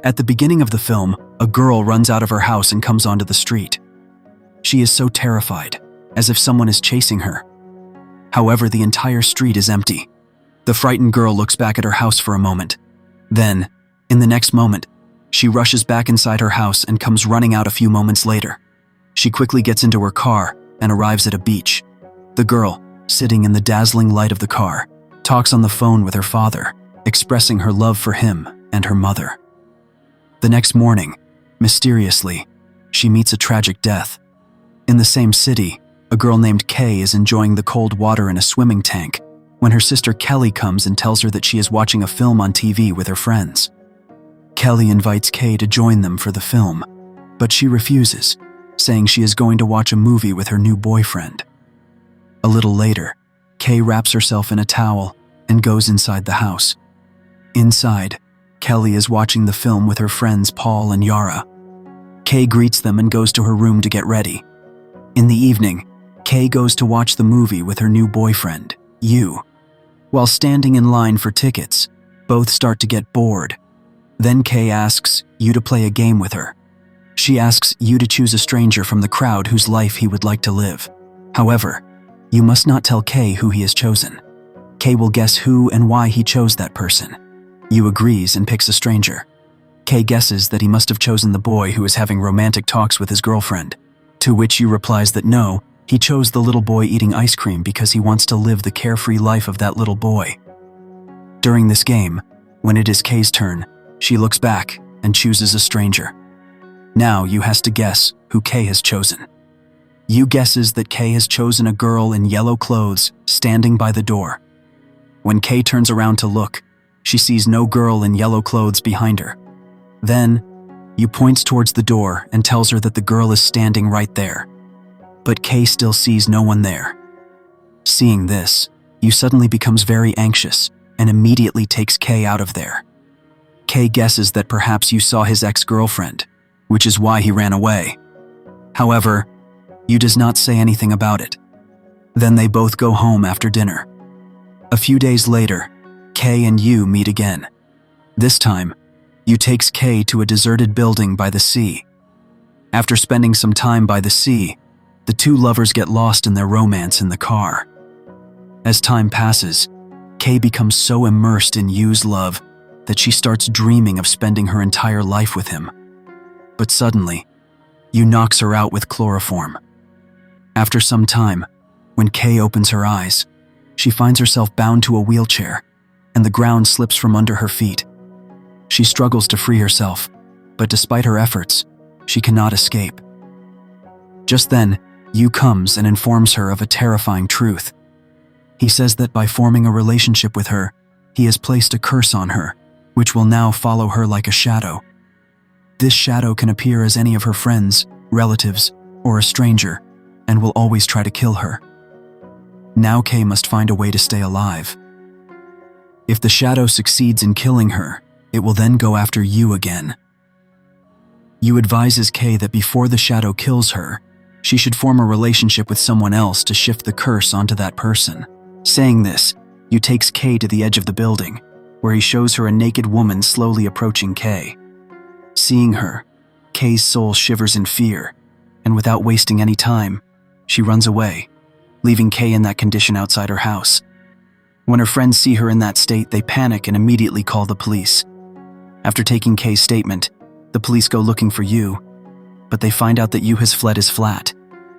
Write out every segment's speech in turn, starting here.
At the beginning of the film, a girl runs out of her house and comes onto the street. She is so terrified, as if someone is chasing her. However, the entire street is empty. The frightened girl looks back at her house for a moment. Then, in the next moment, she rushes back inside her house and comes running out a few moments later. She quickly gets into her car and arrives at a beach. The girl, sitting in the dazzling light of the car, talks on the phone with her father, expressing her love for him and her mother. The next morning, mysteriously, she meets a tragic death. In the same city, a girl named Kay is enjoying the cold water in a swimming tank when her sister Kelly comes and tells her that she is watching a film on TV with her friends. Kelly invites Kay to join them for the film, but she refuses, saying she is going to watch a movie with her new boyfriend. A little later, Kay wraps herself in a towel and goes inside the house. Inside, Kelly is watching the film with her friends Paul and Yara. Kay greets them and goes to her room to get ready. In the evening, Kay goes to watch the movie with her new boyfriend, Yu. While standing in line for tickets, both start to get bored. Then Kay asks Yu to play a game with her. She asks Yu to choose a stranger from the crowd whose life he would like to live. However, Yu must not tell Kay who he has chosen. Kay will guess who and why he chose that person. Yu agrees and picks a stranger. Kay guesses that he must have chosen the boy who is having romantic talks with his girlfriend, to which Yu replies that no, he chose the little boy eating ice cream because he wants to live the carefree life of that little boy. During this game, when it is Kay's turn, she looks back and chooses a stranger. Now Yu has to guess who Kay has chosen. Yu guesses that Kay has chosen a girl in yellow clothes standing by the door. When Kay turns around to look, she sees no girl in yellow clothes behind her. Then, Yu points towards the door and tells her that the girl is standing right there. But Kay still sees no one there. Seeing this, Yu suddenly becomes very anxious and immediately takes Kay out of there. Kay guesses that perhaps Yu saw his ex-girlfriend, which is why he ran away. However, Yu does not say anything about it. Then they both go home after dinner. A few days later, Kay and Yu meet again. This time, Yu takes Kay to a deserted building by the sea. After spending some time by the sea, the two lovers get lost in their romance in the car. As time passes, Kay becomes so immersed in Yu's love that she starts dreaming of spending her entire life with him. But suddenly, Yu knocks her out with chloroform. After some time, when Kay opens her eyes, she finds herself bound to a wheelchair, and the ground slips from under her feet. She struggles to free herself, but despite her efforts, she cannot escape. Just then, Yu comes and informs her of a terrifying truth. He says that by forming a relationship with her, he has placed a curse on her, which will now follow her like a shadow. This shadow can appear as any of her friends, relatives, or a stranger, and will always try to kill her. Now Kay must find a way to stay alive. If the shadow succeeds in killing her, it will then go after Yu again. Yu advises Kay that before the shadow kills her, she should form a relationship with someone else to shift the curse onto that person. Saying this, Yu takes Kay to the edge of the building, where he shows her a naked woman slowly approaching Kay. Seeing her, Kay's soul shivers in fear, and without wasting any time, she runs away, leaving Kay in that condition outside her house. When her friends see her in that state, they panic and immediately call the police. After taking Kay's statement, the police go looking for Yu, but they find out that Yu has fled his flat.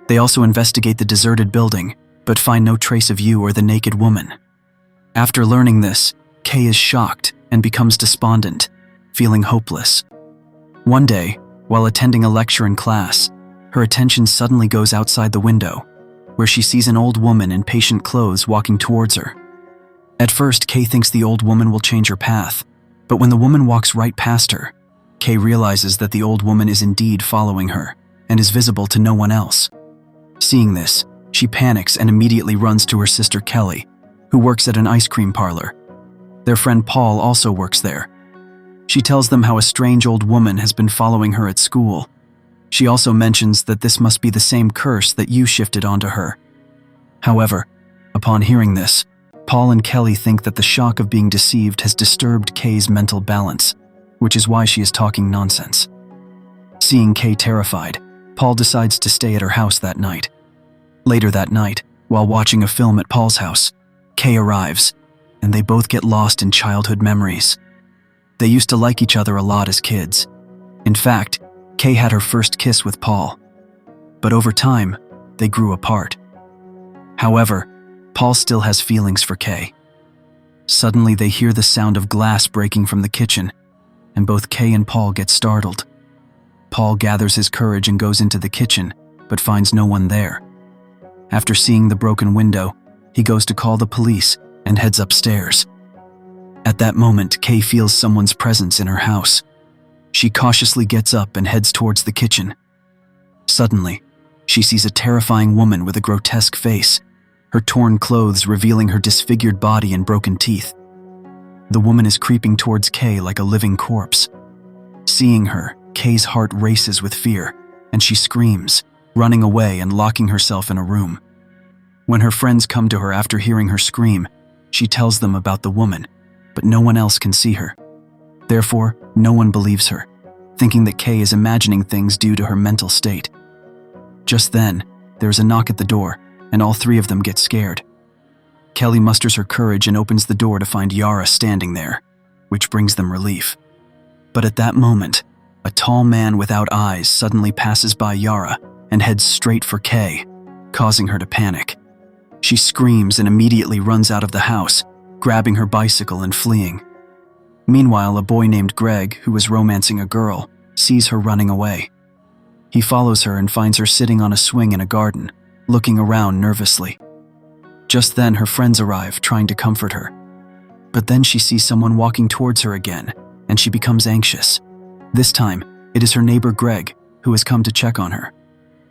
They also investigate the deserted building, but find no trace of Yu or the naked woman. After learning this, Kay is shocked and becomes despondent, feeling hopeless. One day, while attending a lecture in class, her attention suddenly goes outside the window, where she sees an old woman in patient clothes walking towards her. At first, Kay thinks the old woman will change her path, but when the woman walks right past her, Kay realizes that the old woman is indeed following her and is visible to no one else. Seeing this, she panics and immediately runs to her sister Kelly, who works at an ice cream parlor. Their friend Paul also works there. She tells them how a strange old woman has been following her at school. She also mentions that this must be the same curse that Yu shifted onto her. However, upon hearing this, Paul and Kelly think that the shock of being deceived has disturbed Kay's mental balance. which is why she is talking nonsense. Seeing Kay terrified, Paul decides to stay at her house that night. Later that night, while watching a film at Paul's house, Kay arrives, and they both get lost in childhood memories. They used to like each other a lot as kids. In fact, Kay had her first kiss with Paul. But over time, they grew apart. However, Paul still has feelings for Kay. Suddenly, they hear the sound of glass breaking from the kitchen, and both Kay and Paul get startled. Paul gathers his courage and goes into the kitchen, but finds no one there. After seeing the broken window, he goes to call the police and heads upstairs. At that moment, Kay feels someone's presence in her house. She cautiously gets up and heads towards the kitchen. Suddenly, she sees a terrifying woman with a grotesque face, her torn clothes revealing her disfigured body and broken teeth. The woman is creeping towards Kay like a living corpse. Seeing her, Kay's heart races with fear, and she screams, running away and locking herself in a room. When her friends come to her after hearing her scream, she tells them about the woman, but no one else can see her. Therefore, no one believes her, thinking that Kay is imagining things due to her mental state. Just then, there's a knock at the door, and all three of them get scared. Kelly musters her courage and opens the door to find Yara standing there, which brings them relief. But at that moment, a tall man without eyes suddenly passes by Yara and heads straight for Kay, causing her to panic. She screams and immediately runs out of the house, grabbing her bicycle and fleeing. Meanwhile, a boy named Greg, who was romancing a girl, sees her running away. He follows her and finds her sitting on a swing in a garden, looking around nervously. Just then, her friends arrive, trying to comfort her. But then she sees someone walking towards her again, and she becomes anxious. This time, it is her neighbor Greg, who has come to check on her.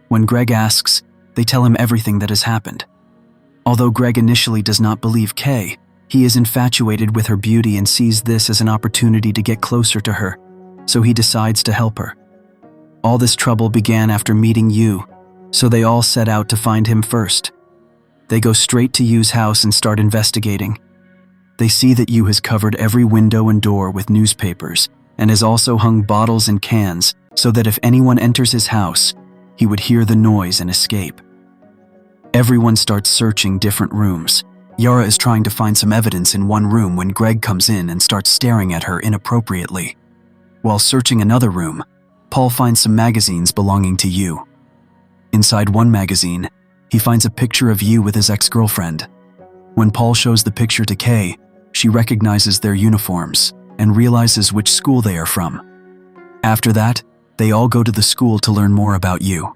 When Greg asks, they tell him everything that has happened. Although Greg initially does not believe Kay, he is infatuated with her beauty and sees this as an opportunity to get closer to her, so he decides to help her. All this trouble began after meeting Yu, so they all set out to find him first. They go straight to Yu's house and start investigating. They see that Yu has covered every window and door with newspapers and has also hung bottles and cans so that if anyone enters his house, he would hear the noise and escape. Everyone starts searching different rooms. Yara is trying to find some evidence in one room when Greg comes in and starts staring at her inappropriately. While searching another room, Paul finds some magazines belonging to Yu. Inside one magazine, he finds a picture of Yu with his ex-girlfriend. When Paul shows the picture to Kay, she recognizes their uniforms and realizes which school they are from. After that, they all go to the school to learn more about Yu.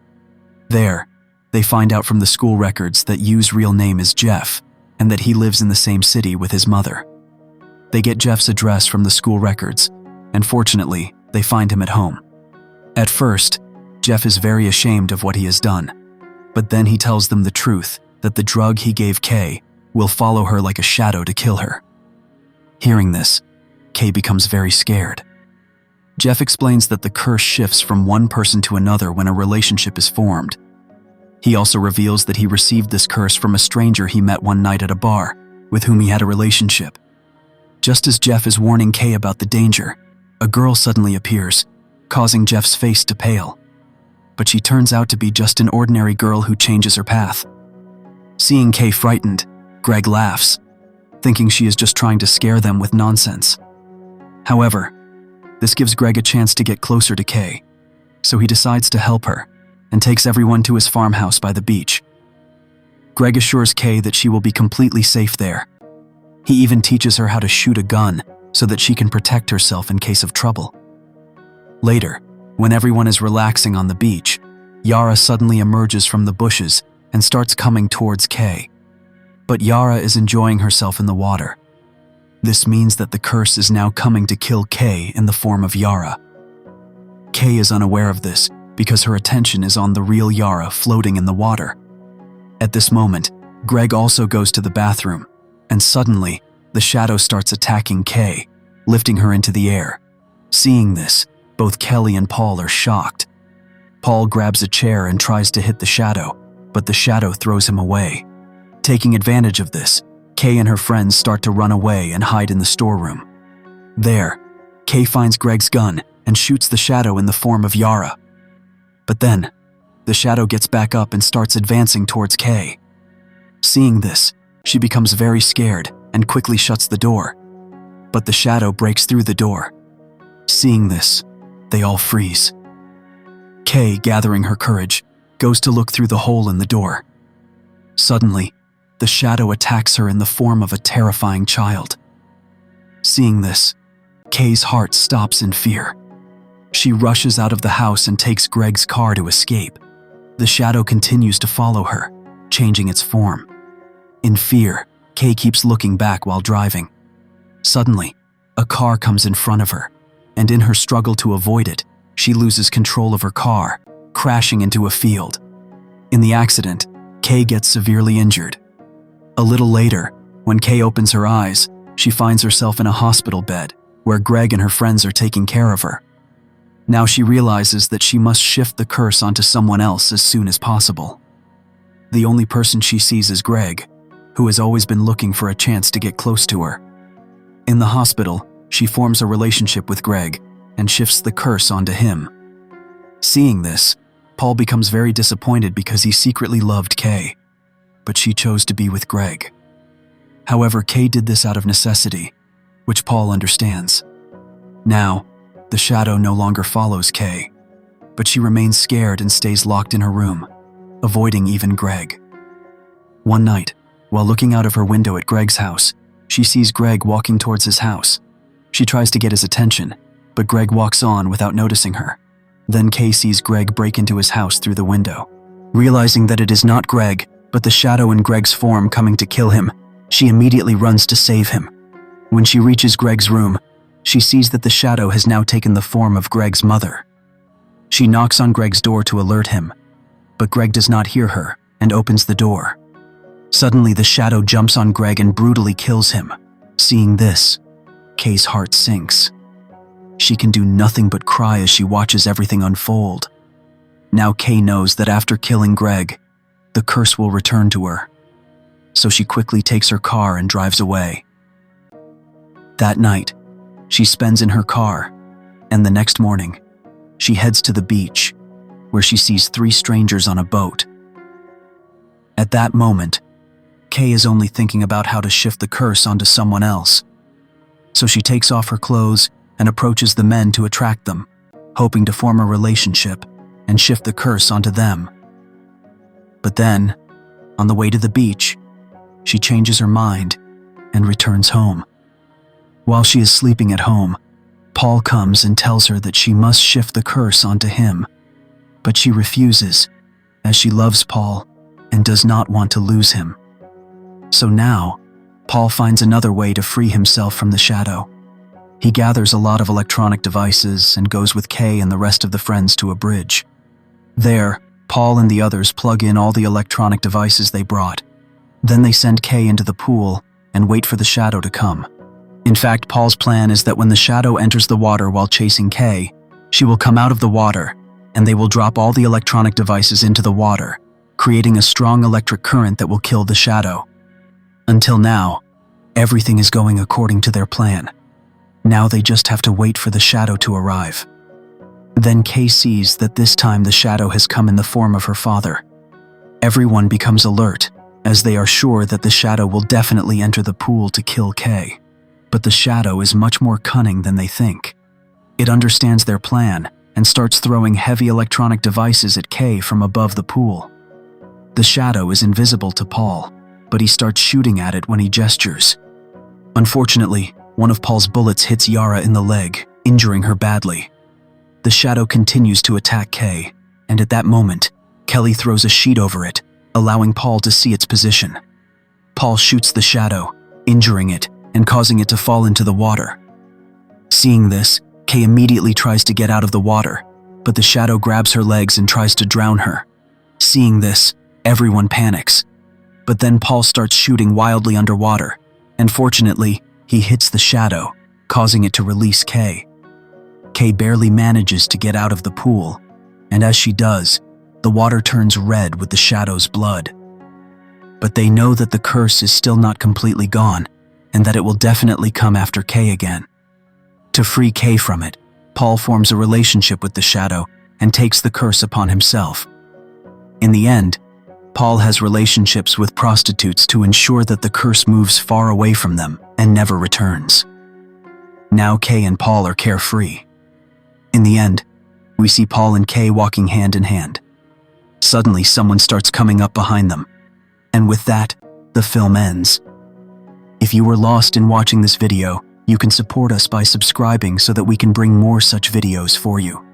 There, they find out from the school records that Yu's real name is Jeff and that he lives in the same city with his mother. They get Jeff's address from the school records, and fortunately, they find him at home. At first, Jeff is very ashamed of what he has done, but then he tells them the truth that the drug he gave Kay will follow her like a shadow to kill her. Hearing this, Kay becomes very scared. Jeff explains that the curse shifts from one person to another when a relationship is formed. He also reveals that he received this curse from a stranger he met one night at a bar, with whom he had a relationship. Just as Jeff is warning Kay about the danger, a girl suddenly appears, causing Jeff's face to pale. But she turns out to be just an ordinary girl who changes her path. Seeing Kay frightened, Greg laughs, thinking she is just trying to scare them with nonsense. However, this gives Greg a chance to get closer to Kay, so he decides to help her and takes everyone to his farmhouse by the beach. Greg assures Kay that she will be completely safe there. He even teaches her how to shoot a gun so that she can protect herself in case of trouble. Later, when everyone is relaxing on the beach, Yara suddenly emerges from the bushes and starts coming towards Kay. But Yara is enjoying herself in the water. This means that the curse is now coming to kill Kay in the form of Yara. Kay is unaware of this because her attention is on the real Yara floating in the water. At this moment, Greg also goes to the bathroom, and suddenly, the shadow starts attacking Kay, lifting her into the air. Seeing this, both Kelly and Paul are shocked. Paul grabs a chair and tries to hit the shadow, but the shadow throws him away. Taking advantage of this, Kay and her friends start to run away and hide in the storeroom. There, Kay finds Greg's gun and shoots the shadow in the form of Yara. But then, the shadow gets back up and starts advancing towards Kay. Seeing this, she becomes very scared and quickly shuts the door. But the shadow breaks through the door. Seeing this, they all freeze. Kay, gathering her courage, goes to look through the hole in the door. Suddenly, the shadow attacks her in the form of a terrifying child. Seeing this, Kay's heart stops in fear. She rushes out of the house and takes Greg's car to escape. The shadow continues to follow her, changing its form. In fear, Kay keeps looking back while driving. Suddenly, a car comes in front of her, and in her struggle to avoid it, she loses control of her car, crashing into a field. In the accident, Kay gets severely injured. A little later, when Kay opens her eyes, she finds herself in a hospital bed where Greg and her friends are taking care of her. Now she realizes that she must shift the curse onto someone else as soon as possible. The only person she sees is Greg, who has always been looking for a chance to get close to her. In the hospital, she forms a relationship with Greg and shifts the curse onto him. Seeing this, Paul becomes very disappointed because he secretly loved Kay, but she chose to be with Greg. However, Kay did this out of necessity, which Paul understands. Now, the shadow no longer follows Kay, but she remains scared and stays locked in her room, avoiding even Greg. One night, while looking out of her window at Greg's house, she sees Greg walking towards his house. She tries to get his attention, but Greg walks on without noticing her. Then Kay sees Greg break into his house through the window. Realizing that it is not Greg, but the shadow in Greg's form coming to kill him, she immediately runs to save him. When she reaches Greg's room, she sees that the shadow has now taken the form of Greg's mother. She knocks on Greg's door to alert him, but Greg does not hear her and opens the door. Suddenly, the shadow jumps on Greg and brutally kills him. Seeing this, Kay's heart sinks. She can do nothing but cry as she watches everything unfold. Now Kay knows that after killing Greg, the curse will return to her. So she quickly takes her car and drives away. That night, she spends in her car, and the next morning, she heads to the beach, where she sees 3 strangers on a boat. At that moment, Kay is only thinking about how to shift the curse onto someone else. So she takes off her clothes and approaches the men to attract them, hoping to form a relationship and shift the curse onto them. But then, on the way to the beach, she changes her mind and returns home. While she is sleeping at home, Paul comes and tells her that she must shift the curse onto him, but she refuses, as she loves Paul and does not want to lose him. So now, Paul finds another way to free himself from the shadow. He gathers a lot of electronic devices and goes with Kay and the rest of the friends to a bridge. There, Paul and the others plug in all the electronic devices they brought. Then they send Kay into the pool and wait for the shadow to come. In fact, Paul's plan is that when the shadow enters the water while chasing Kay, she will come out of the water and they will drop all the electronic devices into the water, creating a strong electric current that will kill the shadow. Until now, everything is going according to their plan. Now they just have to wait for the shadow to arrive. Then Kay sees that this time the shadow has come in the form of her father. Everyone becomes alert, as they are sure that the shadow will definitely enter the pool to kill Kay. But the shadow is much more cunning than they think. It understands their plan and starts throwing heavy electronic devices at Kay from above the pool. The shadow is invisible to Paul, but he starts shooting at it when he gestures. Unfortunately, one of Paul's bullets hits Yara in the leg, injuring her badly. The shadow continues to attack Kay, and at that moment, Kelly throws a sheet over it, allowing Paul to see its position. Paul shoots the shadow, injuring it and causing it to fall into the water. Seeing this, Kay immediately tries to get out of the water, but the shadow grabs her legs and tries to drown her. Seeing this, everyone panics. But then Paul starts shooting wildly underwater, and fortunately, he hits the shadow, causing it to release Kay. Kay barely manages to get out of the pool, and as she does, the water turns red with the shadow's blood. But they know that the curse is still not completely gone, and that it will definitely come after Kay again. To free Kay from it, Paul forms a relationship with the shadow and takes the curse upon himself. In the end, Paul has relationships with prostitutes to ensure that the curse moves far away from them and never returns. Now Kay and Paul are carefree. In the end, we see Paul and Kay walking hand in hand. Suddenly, someone starts coming up behind them, and with that, the film ends. If you were lost in watching this video, you can support us by subscribing so that we can bring more such videos for you.